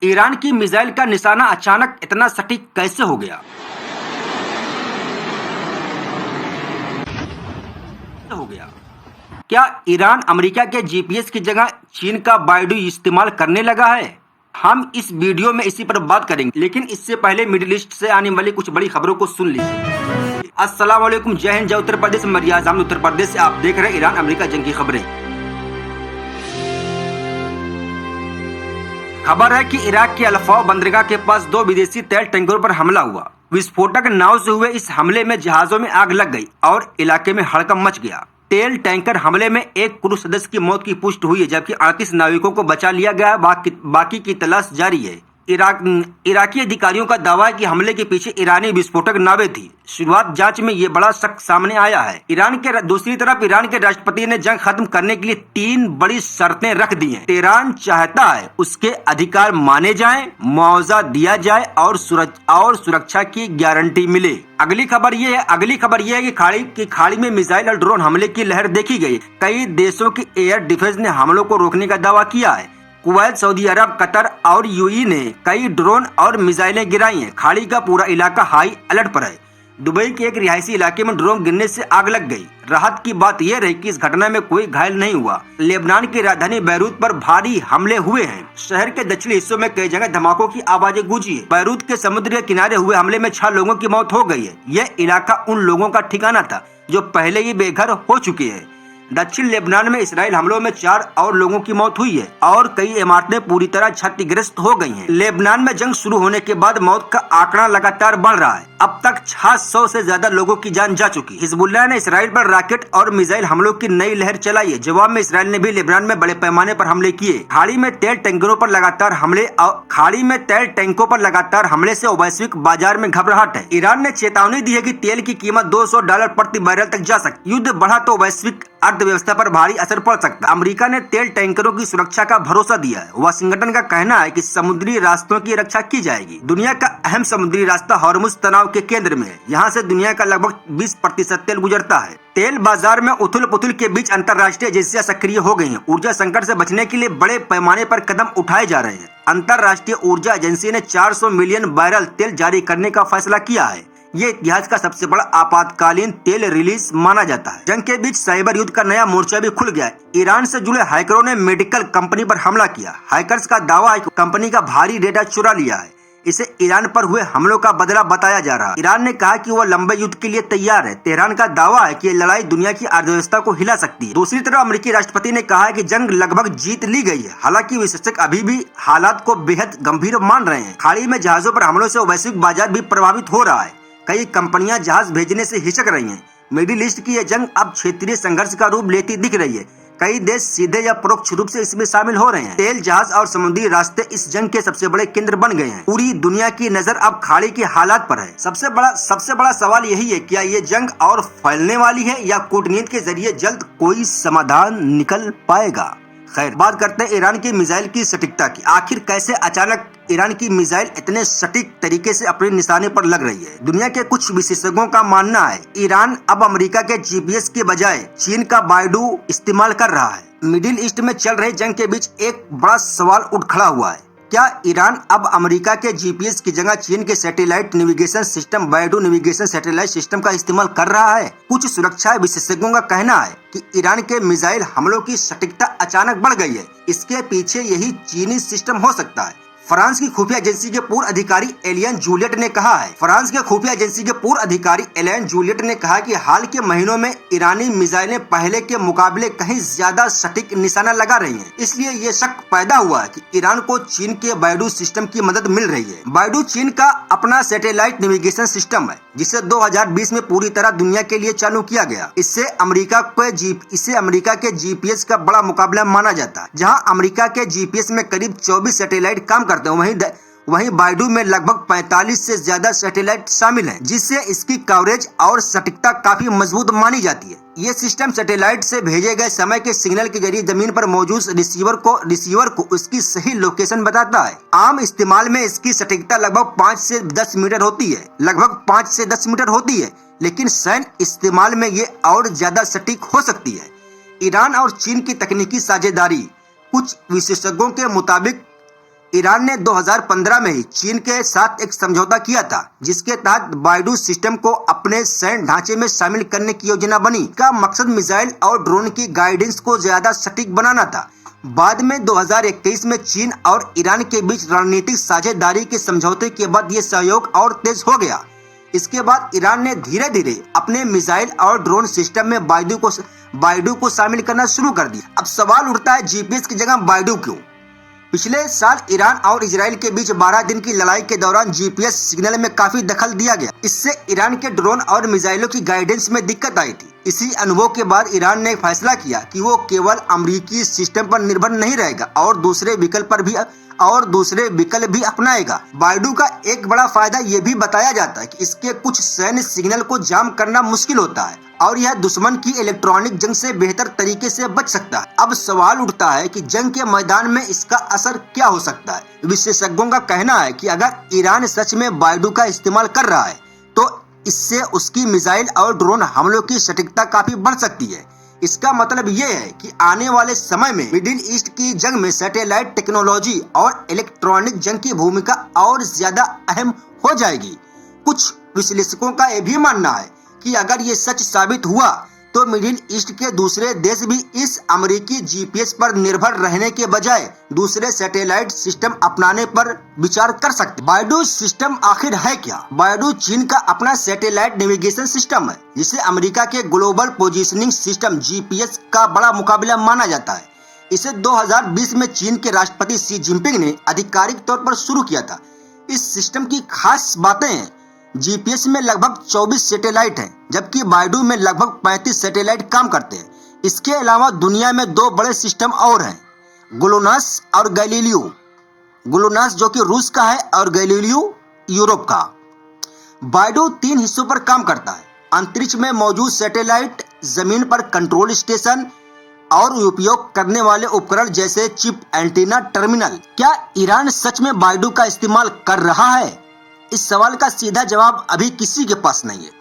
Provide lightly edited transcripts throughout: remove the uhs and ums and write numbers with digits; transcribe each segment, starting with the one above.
Iran की missile का निशाना अचानक इतना सटीक कैसे हो गया? क्या ईरान अमेरिका के जीपीएस की जगह चीन का बायडू इस्तेमाल करने लगा है? हम इस वीडियो में इसी पर बात करेंगे, लेकिन इससे पहले मिडिल ईस्ट से आने वाली कुछ बड़ी खबरों को सुन लीजिए। अस्सलाम वालेकुम, जय हिंद, जय उत्तर प्रदेश। मैं रियाज अहमद, उत्तर प्रदेश से आप देख रहे हैं ईरान अमेरिका जंग की खबरें। खबर है कि इराक के अल्फाव बंदरगाह के पास 2 विदेशी तेल टैंकरों पर हमला हुआ। विस्फोटक नाव से हुए इस हमले में जहाजों में आग लग गई और इलाके में हड़कंप मच गया। तेल टैंकर हमले में एक क्रू सदस्य की मौत की पुष्टि हुई है, जबकि 38 नाविकों को बचा लिया गया। बाकी की तलाश जारी है। इराकी अधिकारियों का दावा है कि हमले के पीछे ईरानी विस्फोटक नावें थी। शुरुआत जांच में ये बड़ा शक सामने आया है। दूसरी तरफ ईरान के राष्ट्रपति ने जंग खत्म करने के लिए 3 बड़ी शर्तें रख दी हैं। तेहरान चाहता है उसके अधिकार माने जाएं, मुआवजा दिया जाए और सुरक्षा की गारंटी मिले। अगली खबर ये है कि खाड़ी में मिसाइल और ड्रोन हमले की लहर देखी गई। कई देशों की एयर डिफेंस ने हमलों को रोकने का दावा किया है। कुवैत, सऊदी अरब, कतर और यूएई ने कई ड्रोन और मिसाइलें गिराई हैं। खाड़ी का पूरा इलाका हाई अलर्ट पर है। दुबई के एक रिहायशी इलाके में ड्रोन गिरने से आग लग गई। राहत की बात यह रही कि इस घटना में कोई घायल नहीं हुआ। लेबनान की राजधानी बैरूत पर भारी हमले हुए हैं। शहर के दक्षिणी हिस्सों में कई जगह धमाकों की आवाजें गूंजी है। बैरूत के समुद्र के किनारे हुए हमले में 6 लोगों की मौत हो गई है। यह इलाका उन लोगों का ठिकाना था जो पहले ही बेघर हो चुके हैं। दक्षिण लेबनान में इसराइल हमलों में 4 और लोगों की मौत हुई है और कई इमारतें पूरी तरह क्षतिग्रस्त हो गई हैं। लेबनान में जंग शुरू होने के बाद मौत का आंकड़ा लगातार बढ़ रहा है। अब तक 600 से ज्यादा लोगों की जान जा चुकी। हिजबुल्लाह ने इसराइल पर रॉकेट और मिसाइल हमलों की नई लहर चलाई है। जवाब में इसराइल ने भी लेबनान में बड़े पैमाने पर हमले किए। खाड़ी में तेल टैंकों पर लगातार हमले से वैश्विक बाजार में घबराहट है। ईरान ने चेतावनी दी है कि तेल की कीमत $200 प्रति बैरल तक जा सकती। युद्ध बढ़ा तो वैश्विक अर्थव्यवस्था पर भारी असर पड़ सकता है। अमेरिका ने तेल टैंकरों की सुरक्षा का भरोसा दिया है। वाशिंगटन का कहना है कि समुद्री रास्तों की रक्षा की जाएगी। दुनिया का अहम समुद्री रास्ता हॉर्मुज तनाव के केंद्र में है। यहाँ से दुनिया का लगभग 20% तेल गुजरता है। तेल बाजार में उथल पुथल के बीच अंतर्राष्ट्रीय एजेंसियां सक्रिय हो गई हैं। ऊर्जा संकट से बचने के लिए बड़े पैमाने पर कदम उठाए जा रहे हैं। अंतर्राष्ट्रीय ऊर्जा एजेंसी ने 400 मिलियन बैरल तेल जारी करने का फैसला किया है। ये इतिहास का सबसे बड़ा आपातकालीन तेल रिलीज माना जाता है। जंग के बीच साइबर युद्ध का नया मोर्चा भी खुल गया है। ईरान से जुड़े हैकरों ने मेडिकल कंपनी पर हमला किया। हैकर्स का दावा है कि कंपनी का भारी डेटा चुरा लिया है। इसे ईरान पर हुए हमलों का बदला बताया जा रहा है। ईरान ने कहा कि वह लंबे युद्ध के लिए तैयार है। तेहरान का दावा है कि ये लड़ाई दुनिया की अर्थव्यवस्था को हिला सकती है। दूसरी तरफ अमेरिकी राष्ट्रपति ने कहा है कि जंग लगभग जीत ली गई है। हालांकि विशेषज्ञ अभी भी हालात को बेहद गंभीर मान रहे हैं। खाड़ी में जहाजों पर हमलों से वैश्विक बाजार भी प्रभावित हो रहा है। कई कंपनियां जहाज भेजने से हिचक रही हैं। मिडिल ईस्ट की यह जंग अब क्षेत्रीय संघर्ष का रूप लेती दिख रही है। कई देश सीधे या परोक्ष रूप से इसमें शामिल हो रहे हैं। तेल, जहाज और समुद्री रास्ते इस जंग के सबसे बड़े केंद्र बन गए हैं। पूरी दुनिया की नजर अब खाड़ी के हालात पर है। सबसे बड़ा सवाल यही है, क्या ये जंग और फैलने वाली है या कूटनीति के जरिए जल्द कोई समाधान निकल पाएगा? खैर, बात करते हैं ईरान की मिसाइल की सटीकता की। आखिर कैसे अचानक ईरान की मिसाइल इतने सटीक तरीके से अपने निशाने पर लग रही है? दुनिया के कुछ विशेषज्ञों का मानना है ईरान अब अमेरिका के जीपीएस के बजाय चीन का बायडू इस्तेमाल कर रहा है। मिडिल ईस्ट में चल रही जंग के बीच एक बड़ा सवाल उठ खड़ा हुआ है। क्या ईरान अब अमेरिका के जीपीएस की जगह चीन के satellite navigation system Baidu navigation satellite system का इस्तेमाल कर रहा है? कुछ सुरक्षा विशेषज्ञों का कहना है कि ईरान के मिसाइल हमलों की सटीकता अचानक बढ़ गई है। इसके पीछे यही चीनी सिस्टम हो सकता है। फ्रांस की खुफिया एजेंसी के पूर्व अधिकारी एलियन जूलियट ने कहा कि हाल के महीनों में ईरानी मिसाइलें पहले के मुकाबले कहीं ज्यादा सटीक निशाना लगा रही हैं। इसलिए ये शक पैदा हुआ है कि ईरान को चीन के बायडू सिस्टम की मदद मिल रही है। बायडू चीन का अपना सैटेलाइट नेविगेशन सिस्टम है, जिसे 2020 में पूरी तरह दुनिया के लिए चालू किया गया। इसे अमेरिका के जीपीएस का बड़ा मुकाबला माना जाता है। जहां अमेरिका के जीपीएस में करीब 24 सैटेलाइट काम करते हैं, वहीं बायडू में लगभग 45 से ज्यादा सैटेलाइट शामिल हैं, जिससे इसकी कवरेज और सटीकता काफी मजबूत मानी जाती है। ये सिस्टम सैटेलाइट से भेजे गए समय के सिग्नल के जरिए जमीन पर मौजूद रिसीवर को उसकी सही लोकेशन बताता है। आम इस्तेमाल में इसकी सटीकता लगभग 5 से 10 मीटर होती है, लेकिन सैन्य इस्तेमाल में ये और ज्यादा सटीक हो सकती है। ईरान और चीन की तकनीकी साझेदारी। कुछ विशेषज्ञों के मुताबिक ईरान ने 2015 में ही चीन के साथ एक समझौता किया था, जिसके तहत बायडू सिस्टम को अपने सैन्य ढांचे में शामिल करने की योजना बनी। का मकसद मिसाइल और ड्रोन की गाइडेंस को ज्यादा सटीक बनाना था। बाद में 2021 में चीन और ईरान के बीच रणनीतिक साझेदारी के समझौते के बाद ये सहयोग और तेज हो गया। इसके बाद ईरान ने धीरे धीरे अपने मिसाइल और ड्रोन सिस्टम में बायडू को शामिल करना शुरू कर दिया। अब सवाल उठता है, जीपीएस की जगह बायडू क्यों? पिछले साल ईरान और इजराइल के बीच 12 दिन की लड़ाई के दौरान जीपीएस सिग्नल में काफी दखल दिया गया। इससे ईरान के ड्रोन और मिसाइलों की गाइडेंस में दिक्कत आई थी। इसी अनुभव के बाद ईरान ने फैसला किया कि वो केवल अमेरिकी सिस्टम पर निर्भर नहीं रहेगा और दूसरे विकल्प भी अपनाएगा। बायडू का एक बड़ा फायदा ये भी बताया जाता है कि इसके कुछ सैन्य सिग्नल को जाम करना मुश्किल होता है और यह दुश्मन की इलेक्ट्रॉनिक जंग से बेहतर तरीके से बच सकता है। अब सवाल उठता है कि जंग के मैदान में इसका असर क्या हो सकता है। विशेषज्ञों का कहना है कि अगर ईरान सच में बायडू का इस्तेमाल कर रहा है तो इससे उसकी मिसाइल और ड्रोन हमलों की सटीकता काफी बढ़ सकती है। इसका मतलब ये है कि आने वाले समय में मिडिल ईस्ट की जंग में सैटेलाइट टेक्नोलॉजी और इलेक्ट्रॉनिक जंग की भूमिका और ज्यादा अहम हो जाएगी। कुछ विश्लेषकों का यह भी मानना है कि अगर ये सच साबित हुआ तो मिडिल ईस्ट के दूसरे देश भी इस अमेरिकी जीपीएस पर निर्भर रहने के बजाय दूसरे सैटेलाइट सिस्टम अपनाने पर विचार कर सकते। बायडू सिस्टम आखिर है क्या? बायडू चीन का अपना सैटेलाइट नेविगेशन सिस्टम है, जिसे अमेरिका के ग्लोबल पोजीशनिंग सिस्टम जीपीएस का बड़ा मुकाबला माना जाता है। इसे 2020 में चीन के राष्ट्रपति शी जिनपिंग ने आधिकारिक तौर पर शुरू किया था। इस सिस्टम की खास बातें हैं, जीपीएस में लगभग 24 सैटेलाइट हैं, जबकि बायडू में लगभग 35 सैटेलाइट काम करते हैं। इसके अलावा दुनिया में 2 बड़े सिस्टम और हैं, ग्लोनास और गैलीलियो। ग्लोनास जो कि रूस का है और गैलीलियो यूरोप का। बायडू 3 हिस्सों पर काम करता है, अंतरिक्ष में मौजूद सैटेलाइट, जमीन पर कंट्रोल स्टेशन और उपयोग करने वाले उपकरण जैसे चिप, एंटीना, टर्मिनल। क्या ईरान सच में बायडू का इस्तेमाल कर रहा है? इस सवाल का सीधा जवाब अभी किसी के पास नहीं है।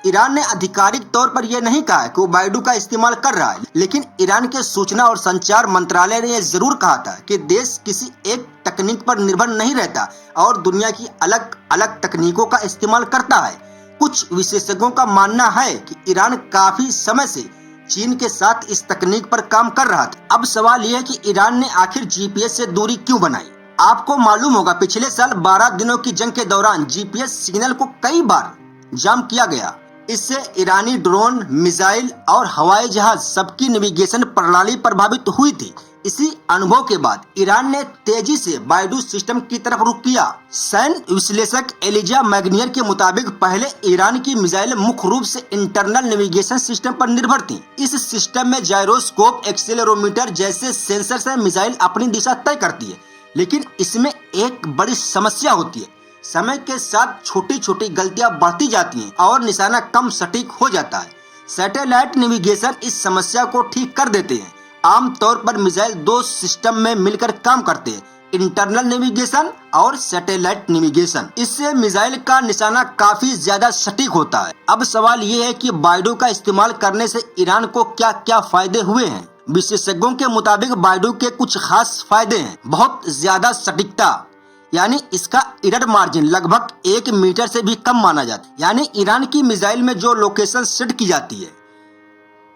ईरान ने आधिकारिक तौर पर यह नहीं कहा कि वो बायडू का इस्तेमाल कर रहा है, लेकिन ईरान के सूचना और संचार मंत्रालय ने यह जरूर कहा था कि देश किसी एक तकनीक पर निर्भर नहीं रहता और दुनिया की अलग अलग तकनीकों का इस्तेमाल करता है। कुछ विशेषज्ञों का मानना है कि ईरान काफी समय से चीन के साथ इस तकनीक पर काम कर रहा था। अब सवाल यह है कि ईरान ने आखिर जीपीएस से दूरी क्यों बनाई? आपको मालूम होगा, पिछले साल 12 दिनों की जंग के दौरान जीपीएस सिग्नल को कई बार जाम किया गया। इससे ईरानी ड्रोन, मिसाइल और हवाई जहाज सबकी नेविगेशन प्रणाली प्रभावित हुई थी। इसी अनुभव के बाद ईरान ने तेजी से बायडू सिस्टम की तरफ रुख किया। सैन्य विश्लेषक एलिजा मैग्नियर के मुताबिक पहले ईरान की मिसाइल मुख्य रूप से इंटरनल नेविगेशन सिस्टम पर निर्भर थी। इस सिस्टम में जायरोस्कोप, एक्सेलेरोमीटर जैसे सेंसर से मिसाइल अपनी दिशा तय करती है, लेकिन इसमें एक बड़ी समस्या होती है। समय के साथ छोटी छोटी गलतियां बढ़ती जाती हैं और निशाना कम सटीक हो जाता है। सैटेलाइट नेविगेशन इस समस्या को ठीक कर देते हैं। आमतौर पर मिसाइल 2 सिस्टम में मिलकर काम करते हैं, इंटरनल नेविगेशन और सैटेलाइट नेविगेशन। इससे मिसाइल का निशाना काफी ज्यादा सटीक होता है। अब सवाल ये है कि बायडू का इस्तेमाल करने से ईरान को क्या क्या फायदे हुए हैं। विशेषज्ञों के मुताबिक बायडू के कुछ खास फायदे हैं। बहुत ज्यादा सटीकता, यानी इसका एरर मार्जिन लगभग 1 मीटर से भी कम माना जाता है। यानी ईरान की मिसाइल में जो लोकेशन सेट की जाती है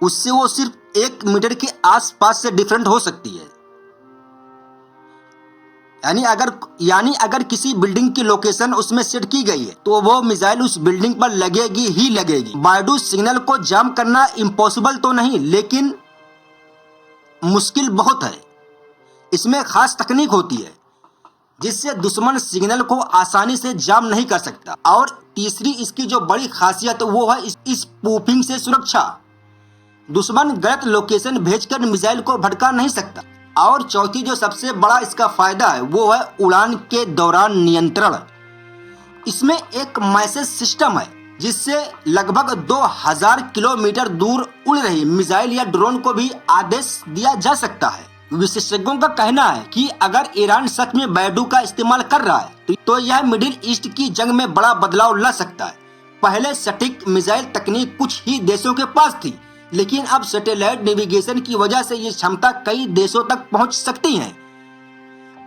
उससे वो सिर्फ 1 मीटर के आसपास से डिफरेंट हो सकती है। यानी अगर किसी बिल्डिंग की लोकेशन उसमें सेट की गई है तो वो मिसाइल उस बिल्डिंग पर लगेगी ही लगेगी। बायडू सिग्नल को जाम करना इम्पॉसिबल तो नहीं, लेकिन मुश्किल बहुत है। इसमें खास तकनीक होती है जिससे दुश्मन सिग्नल को आसानी से जाम नहीं कर सकता। और तीसरी इसकी जो बड़ी खासियत वो है इस स्पूफिंग से सुरक्षा। दुश्मन गलत लोकेशन भेजकर मिसाइल को भटका नहीं सकता। और चौथी जो सबसे बड़ा इसका फायदा है वो है उड़ान के दौरान नियंत्रण। इसमें एक मैसेज सिस्टम है जिससे लगभग 2000 किलोमीटर दूर उड़ रही मिसाइल या ड्रोन को भी आदेश दिया जा सकता है। विशेषज्ञों का कहना है कि अगर ईरान सच में बायडू का इस्तेमाल कर रहा है तो यह मिडिल ईस्ट की जंग में बड़ा बदलाव ला सकता है। पहले सटीक मिसाइल तकनीक कुछ ही देशों के पास थी, लेकिन अब सैटेलाइट नेविगेशन की वजह से ये क्षमता कई देशों तक पहुंच सकती है।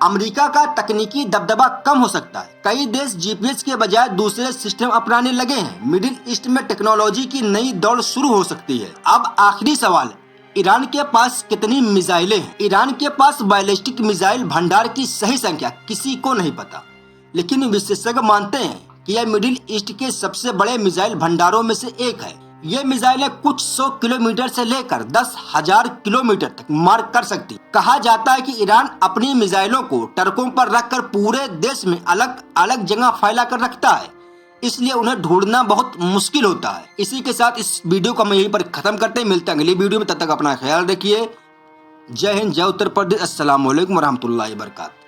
अमेरिका का तकनीकी दबदबा कम हो सकता है। कई देश जीपीएस के बजाय दूसरे सिस्टम अपनाने लगे हैं। मिडिल ईस्ट में टेक्नोलॉजी की नई दौड़ शुरू हो सकती है। अब आखिरी सवाल, ईरान के पास कितनी मिसाइलें हैं? ईरान के पास बैलिस्टिक मिसाइल भंडार की सही संख्या किसी को नहीं पता, लेकिन विशेषज्ञ मानते हैं कि यह मिडिल ईस्ट के सबसे बड़े मिसाइल भंडारों में से एक है। ये मिसाइलें कुछ 100 किलोमीटर से लेकर 10,000 किलोमीटर तक मार कर सकती। कहा जाता है कि ईरान अपनी मिसाइलों को ट्रकों पर रखकर पूरे देश में अलग अलग जगह फैला कर रखता है, इसलिए उन्हें ढूंढना बहुत मुश्किल होता है। इसी के साथ इस वीडियो को हम यहीं पर खत्म करते हैं। मिलते हैं अगली वीडियो में, तब तक अपना ख्याल रखिए। जय हिंद, जय उत्तर प्रदेश। अस्सलाम वालेकुम रहमतुल्लाहि व बरकातहू।